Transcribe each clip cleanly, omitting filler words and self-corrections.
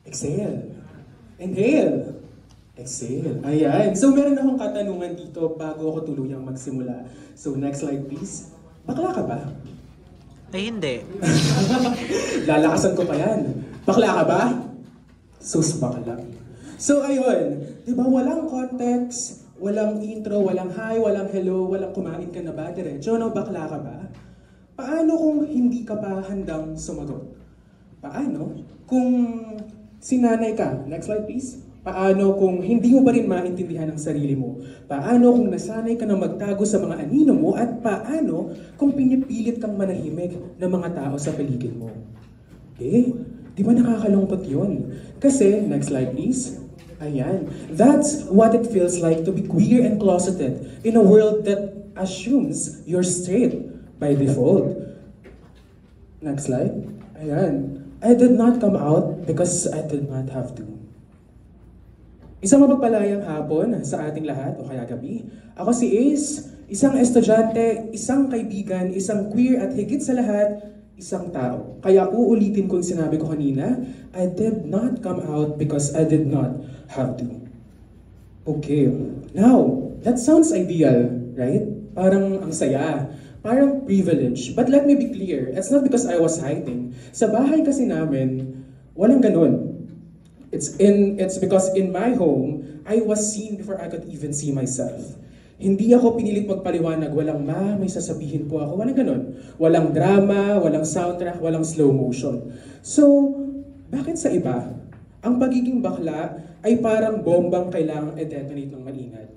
Exhale. Inhale. Exhale. Ayan. So meron akong katanungan dito bago ako tuluyang magsimula. So next slide please. Bakla ka ba? Ay, hindi. Lalakasan ko pa yan. Bakla ka ba? Sus, bakla. So ayun, di ba walang context, walang intro, walang hi, walang hello, walang kumain ka na ba? Diretso, no, bakla ka ba? Paano kung hindi ka pa handang sumagot? Paano kung sinanay ka? Next slide please. Paano kung hindi mo pa rin maintindihan ang sarili mo? Paano kung nasanay ka na magtago sa mga anino mo? At paano kung pinipilit kang manahimik ng mga tao sa paligid mo? Eh, di ba nakakalungkot yun? Kasi, next slide please. Ayan. That's what it feels like to be queer and closeted in a world that assumes you're straight by default. Next slide. Ayan. I did not come out because I did not have to. Isang mapagpalayang hapon sa ating lahat o kaya gabi. Ako si Ace, isang estudyante, isang kaibigan, isang queer at higit sa lahat, isang tao. Kaya uulitin ko yung sinabi ko kanina, I did not come out because I did not have to. Okay, now, that sounds ideal, right? Parang ang saya, parang privilege. But let me be clear, it's not because I was hiding. Sa bahay kasi namin, walang ganun. It's because in my home, I was seen before I could even see myself. Hindi ako pinilit magpaliwanag, walang may sasabihin po ako, walang ganun. Walang drama, walang soundtrack, walang slow motion. So, bakit sa iba, ang pagiging bakla ay parang bombang kailangang i-detonate ng maingat?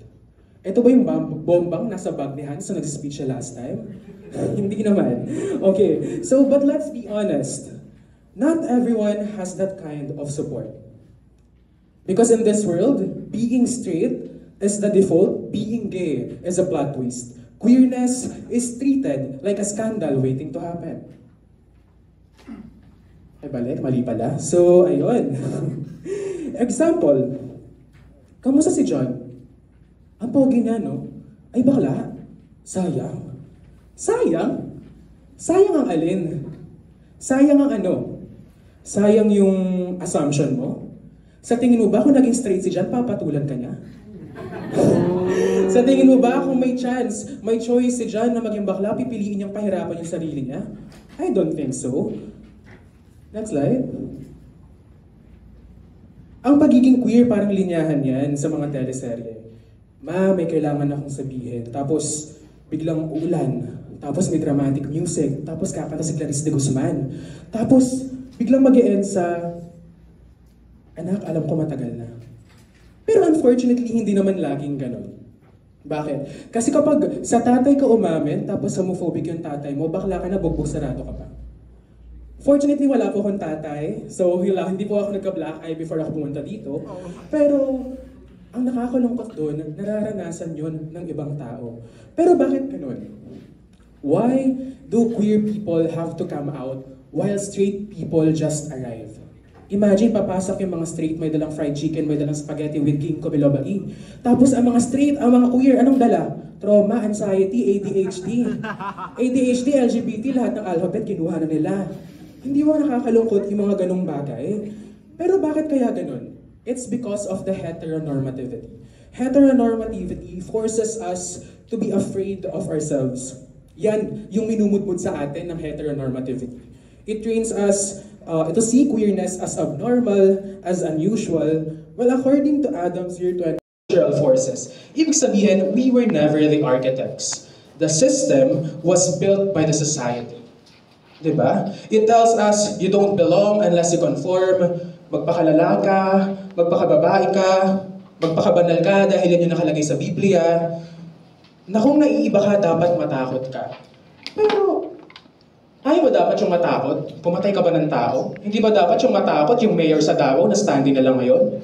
Ito ba yung bombang nasa bag ni Hans na nag-speech siya last time? Hindi naman. Okay, so but let's be honest. Not everyone has that kind of support. Because in this world, being straight is the default, being gay is a plot twist. Queerness is treated like a scandal waiting to happen. Ay balik, mali pala. So, ayun. Example, kamusta si John? Ang pogi niya, no? Ay bakla? Sayang. Sayang? Sayang ang alin? Sayang ang ano? Sayang yung assumption mo? Sa tingin mo ba kung naging straight si John, papatulan ka niya? Sa tingin mo ba kung may chance, may choice si John na maging bakla, pipiliin niyang pahirapan yung sarili niya? I don't think so. Next slide. Ang pagiging queer parang linyahan yan sa mga teleserye. May kailangan akong sabihin. Tapos biglang uulan. Tapos may dramatic music. Tapos kakanta si Clarice de Guzman. Tapos biglang mag-e-end sa anak, alam ko matagal na. Pero unfortunately, hindi naman laging ganon. Bakit? Kasi kapag sa tatay ka umamin, tapos homophobic yung tatay mo, bakla ka na, bugbog sarado ka pa. Fortunately, wala po akong tatay. So, hindi po ako nagka-black eye before ako pumunta dito. Pero, ang nakakalungkot doon, nararanasan yun ng ibang tao. Pero bakit ganon? Why do queer people have to come out while straight people just arrive? Imagine, papasok yung mga straight, may dalang fried chicken, may dalang spaghetti with ginkgo biloba. Tapos ang mga straight, ang mga queer, anong dala? Trauma, anxiety, ADHD. ADHD, LGBT, lahat ng alphabet, kinuha na nila. Hindi mo nakakalungkot yung mga ganong bagay. Pero bakit kaya ganon? It's because of the heteronormativity. Heteronormativity forces us to be afraid of ourselves. Yan yung minumudmud sa atin ng heteronormativity. It trains us to see queerness as abnormal, as unusual. Well, according to Adam's year 20 natural forces, ibig sabihin, we were never the architects. The system was built by the society. Diba? It tells us, you don't belong unless you conform, magpakalala ka, magpakababae ka, magpakabanal ka dahil yan yung nakalagay sa Biblia, na kung naiiba ka, dapat matakot ka. Pero, ayaw ba dapat yung matakot? Pumatay ka ba ng tao? Hindi ba dapat yung matakot yung mayor sa Davao na standing na lang ngayon?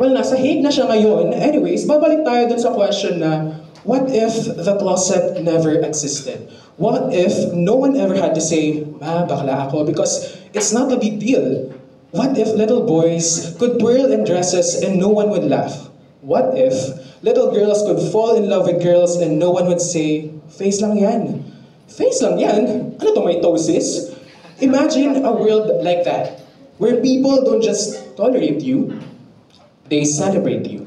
Well, nasa Hague na siya ngayon. Anyways, babalik tayo dun sa question na, what if the closet never existed? What if no one ever had to say, bakla ako? Because it's not a big deal. What if little boys could twirl in dresses and no one would laugh? What if little girls could fall in love with girls and no one would say, face lang yan? Face lang yan? Ano to, mitosis? Imagine a world like that. Where people don't just tolerate you, they celebrate you.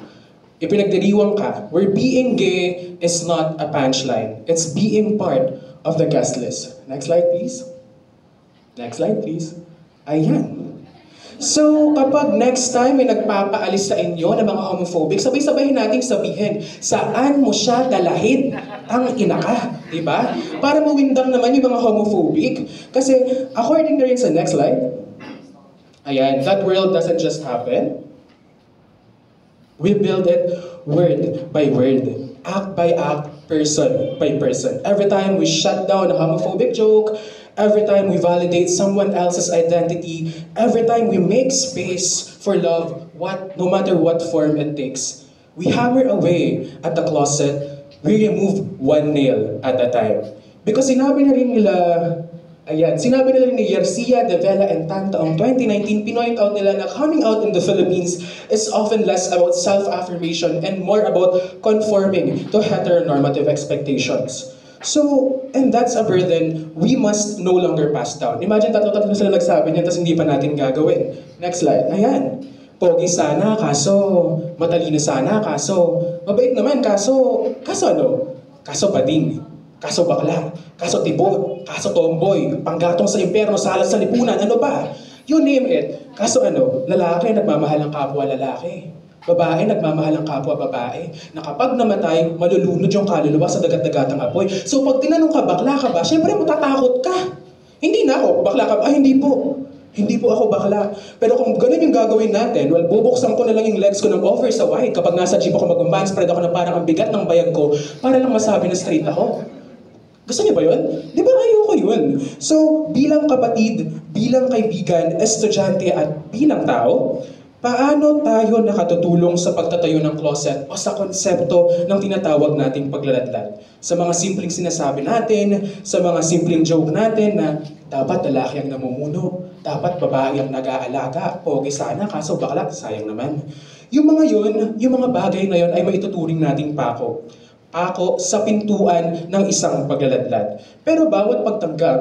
Ipinagdiriwang ka, where being gay is not a punchline. It's being part of the guest list. Next slide, please. Next slide, please. Ayan. So, kapag next time may nagpapaalis sa inyo ng mga homophobic, sabay-sabahin nating sabihin, saan mo siya dalahin? Ang ina ka, di ba? Para mawindang naman yung mga homophobic. Kasi, according na rin sa next slide, ayan, that world doesn't just happen. We build it word by word, act by act, person by person. Every time we shut down a homophobic joke, every time we validate someone else's identity, every time we make space for love, no matter what form it takes, we hammer away at the closet, we remove one nail at a time. Because sinabi na rin ni Garcia, De Vela, and Tan taong 2019, pinoint out nila na coming out in the Philippines is often less about self-affirmation and more about conforming to heteronormative expectations. So, and that's a burden we must no longer pass down. Imagine tatlo-tatlo sila nagsabi niyan, tapos hindi pa natin gagawin. Next slide. Ayan. Pogi sana, kaso matalino sana, kaso mabait naman, kaso ano? Kaso bading. Kaso bakla, kaso tibo, kaso tomboy, panggatong sa impyerno, salas sa lipunan, ano ba? You name it. Kaso lalaki nagmamahal ng kapwa lalaki. Babae nagmamahal ng kapwa babae. Na kapag namatay, malulunod yung kaluluwa sa dagat-dagatang apoy. So pag tinanong ka, bakla ka ba? Siyempre matatakot ka. Hindi na ako, bakla ka ba? Ay, hindi po. Hindi po ako bakla. Pero kung ganun yung gagawin natin, well, bubuksan ko na lang yung legs ko ng over sa wide. Kapag nasa jeep ako mag-manspread ako na parang ang bigat ng bayag ko, para lang masabi na straight ako. Gusto niyo ba yun? Di ba ayoko yun? So, bilang kapatid, bilang kaibigan, estudyante at bilang tao, paano tayo nakatutulong sa pagtatayo ng closet o sa konsepto ng tinatawag nating paglaladlad? Sa mga simpleng sinasabi natin, sa mga simpleng joke natin na dapat lalaki ang namumuno, dapat babae ang nag-aalaga, pogi sana, kaso bakla, sayang naman. Yung mga bagay na yun ay maituturing nating pako. Pako sa pintuan ng isang paglaladlad. Pero bawat pagtanggap,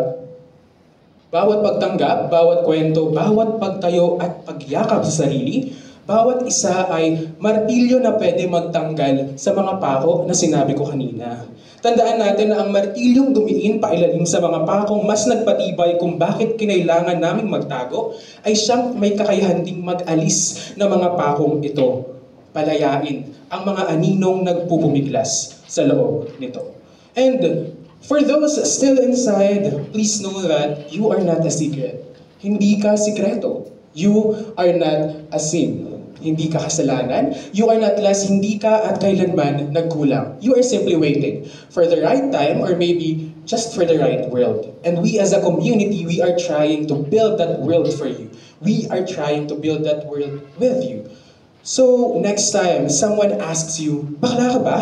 bawat kwento, bawat pagtayo at pagyakap sa sarili, bawat isa ay martilyo na pwede magtanggal sa mga pako na sinabi ko kanina. Tandaan natin na ang martilyong dumiin pailalim sa mga pakong mas nagpatibay kung bakit kinailangan naming magtago, ay siyang may kakayahan ding mag-alis ng mga pakong ito. Palayain ang mga aninong nagpupumiglas sa loob nito. And for those still inside, please know that you are not a secret. Hindi ka sikreto. You are not a sin. Hindi ka kasalanan. You are not less. Hindi ka at kailanman nagkulang. You are simply waiting for the right time or maybe just for the right world. And we as a community, we are trying to build that world for you. We are trying to build that world with you. So, next time someone asks you, bakla ka ba?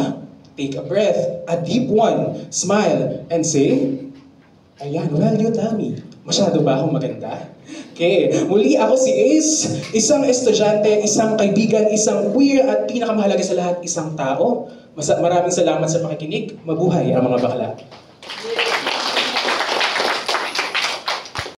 Take a breath, a deep one, smile, and say, ayan, well, you tell me, masyado ba akong maganda? Okay, muli ako si Ace, isang estudyante, isang kaibigan, isang queer, at pinakamahalaga sa lahat, isang tao. Maraming salamat sa pakikinig. Mabuhay ang mga bakla.